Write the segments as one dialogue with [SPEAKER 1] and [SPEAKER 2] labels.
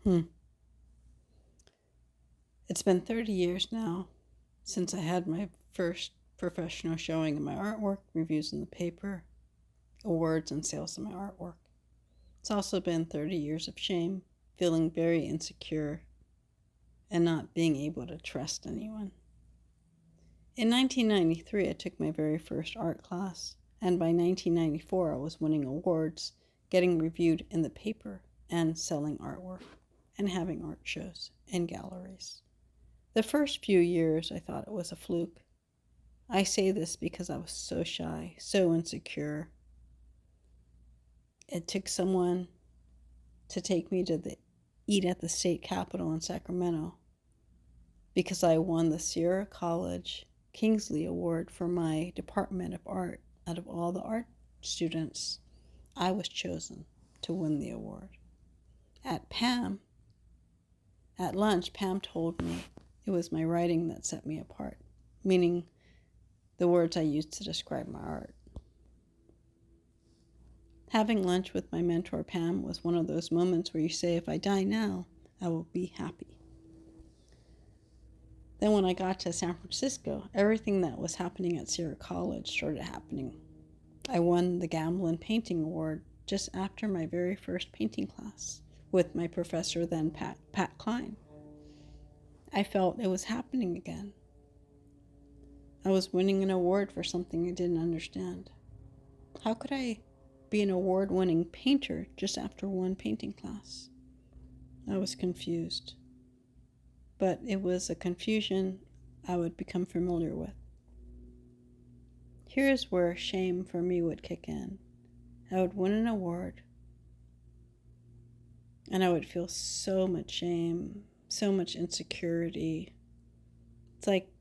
[SPEAKER 1] Hmm. It's been 30 years now since I had my first professional showing of my artwork, reviews in the paper, awards, and sales of my artwork. It's also been 30 years of shame, feeling very insecure, and not being able to trust anyone. In 1993, I took my very first art class, and by 1994, I was winning awards, getting reviewed in the paper, and selling artwork, and having art shows and galleries. The first few years, I thought it was a fluke. I say this because I was so shy, so insecure. It took someone to take me to eat at the state capitol in Sacramento because I won the Sierra College Kingsley Award for my Department of Art. Out of all the art students, I was chosen to win the award. At lunch, Pam told me it was my writing that set me apart, meaning the words I used to describe my art. Having lunch with my mentor, Pam, was one of those moments where you say, if I die now, I will be happy. Then when I got to San Francisco, everything that was happening at Sierra College started happening. I won the Gamblin Painting Award just after my very first painting class with my professor then, Pat Klein. I felt it was happening again. I was winning an award for something I didn't understand. How could I be an award-winning painter just after one painting class? I was confused. But it was a confusion I would become familiar with. Here's where shame for me would kick in. I would win an award, and I would feel so much shame, so much insecurity. It's like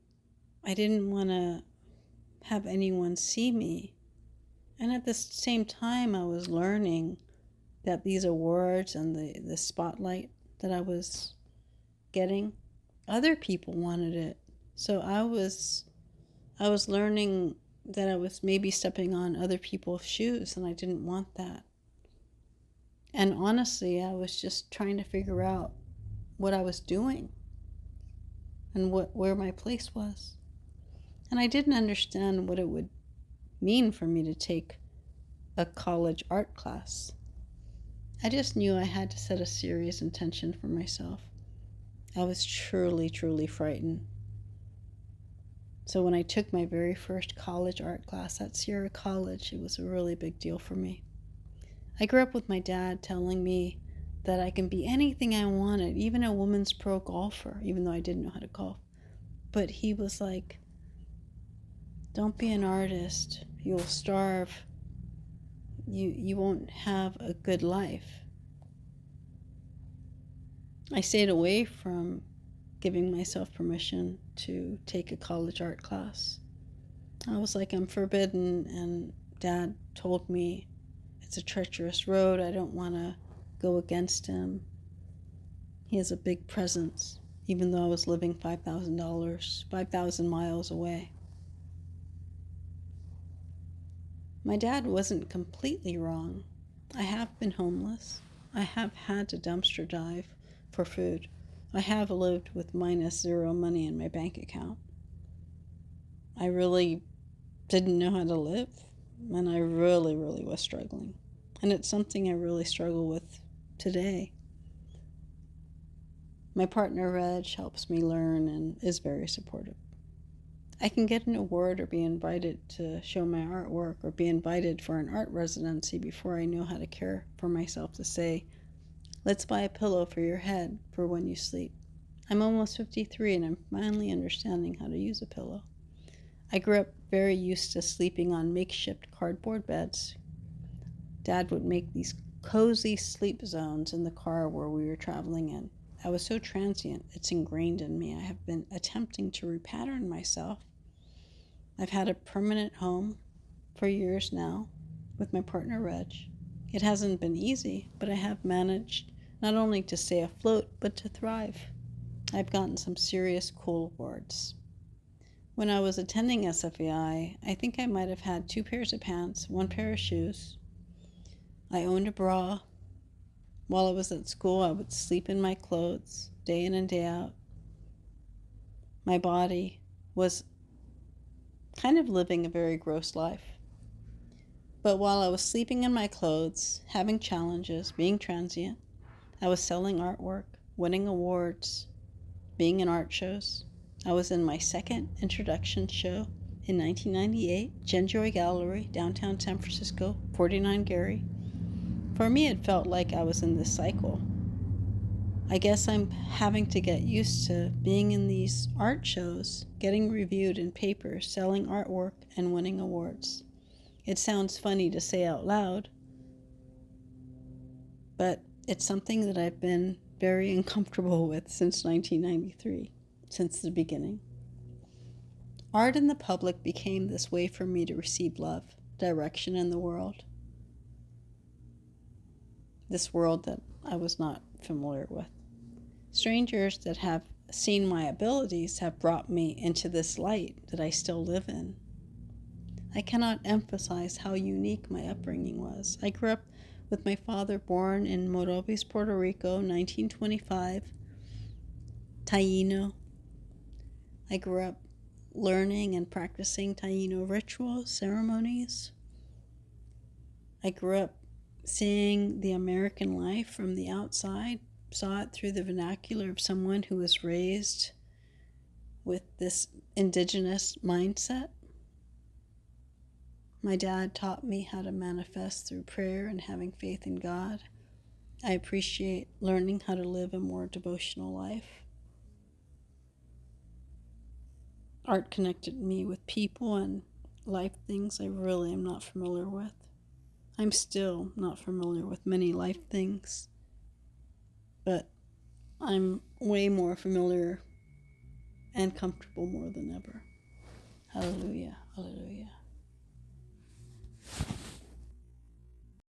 [SPEAKER 1] I didn't want to have anyone see me. And at the same time, I was learning that these awards and the spotlight that I was getting, other people wanted it. So I was learning that I was maybe stepping on other people's shoes, and I didn't want that. And honestly, I was just trying to figure out what I was doing and where my place was. And I didn't understand what it would mean for me to take a college art class. I just knew I had to set a serious intention for myself. I was truly, truly frightened. So when I took my very first college art class at Sierra College, it was a really big deal for me. I grew up with my dad telling me that I can be anything I wanted, even a women's pro golfer, even though I didn't know how to golf. But he was like, don't be an artist. You'll starve. You won't have a good life. I stayed away from giving myself permission to take a college art class. I was like, I'm forbidden, and Dad told me it's a treacherous road. I don't want to go against him. He has a big presence, even though I was living $5,000 miles away. My dad wasn't completely wrong. I have been homeless. I have had to dumpster dive for food. I have lived with -0 money in my bank account. I really didn't know how to live, and I really, really was struggling. And it's something I really struggle with today. My partner, Reg, helps me learn and is very supportive. I can get an award or be invited to show my artwork or be invited for an art residency before I know how to care for myself to say, let's buy a pillow for your head for when you sleep. I'm almost 53 and I'm finally understanding how to use a pillow. I grew up very used to sleeping on makeshift cardboard beds. Dad would make these cozy sleep zones in the car where we were traveling in. I was so transient, it's ingrained in me. I have been attempting to repattern myself. I've had a permanent home for years now with my partner, Reg. It hasn't been easy, but I have managed not only to stay afloat, but to thrive. I've gotten some serious cool awards. When I was attending SFAI, I think I might have had 2 pairs of pants, 1 pair of shoes. I owned a bra. While I was at school, I would sleep in my clothes day in and day out. My body was kind of living a very gross life. But while I was sleeping in my clothes, having challenges, being transient, I was selling artwork, winning awards, being in art shows. I was in my second introduction show in 1998, Genjoy Gallery, downtown San Francisco, 49 Gary. For me, it felt like I was in this cycle. I guess I'm having to get used to being in these art shows, getting reviewed in papers, selling artwork, and winning awards. It sounds funny to say out loud, but it's something that I've been very uncomfortable with since 1993, since the beginning. Art in the public became this way for me to receive love, direction in the world. This world that I was not familiar with. Strangers that have seen my abilities have brought me into this light that I still live in. I cannot emphasize how unique my upbringing was. I grew up with my father born in Morovis, Puerto Rico, 1925, Taíno. I grew up learning and practicing Taíno rituals, ceremonies. I grew up seeing the American life from the outside, saw it through the vernacular of someone who was raised with this indigenous mindset. My dad taught me how to manifest through prayer and having faith in God. I appreciate learning how to live a more devotional life. Art connected me with people and life things I really am not familiar with. I'm still not familiar with many life things, but I'm way more familiar and comfortable more than ever. Hallelujah, hallelujah.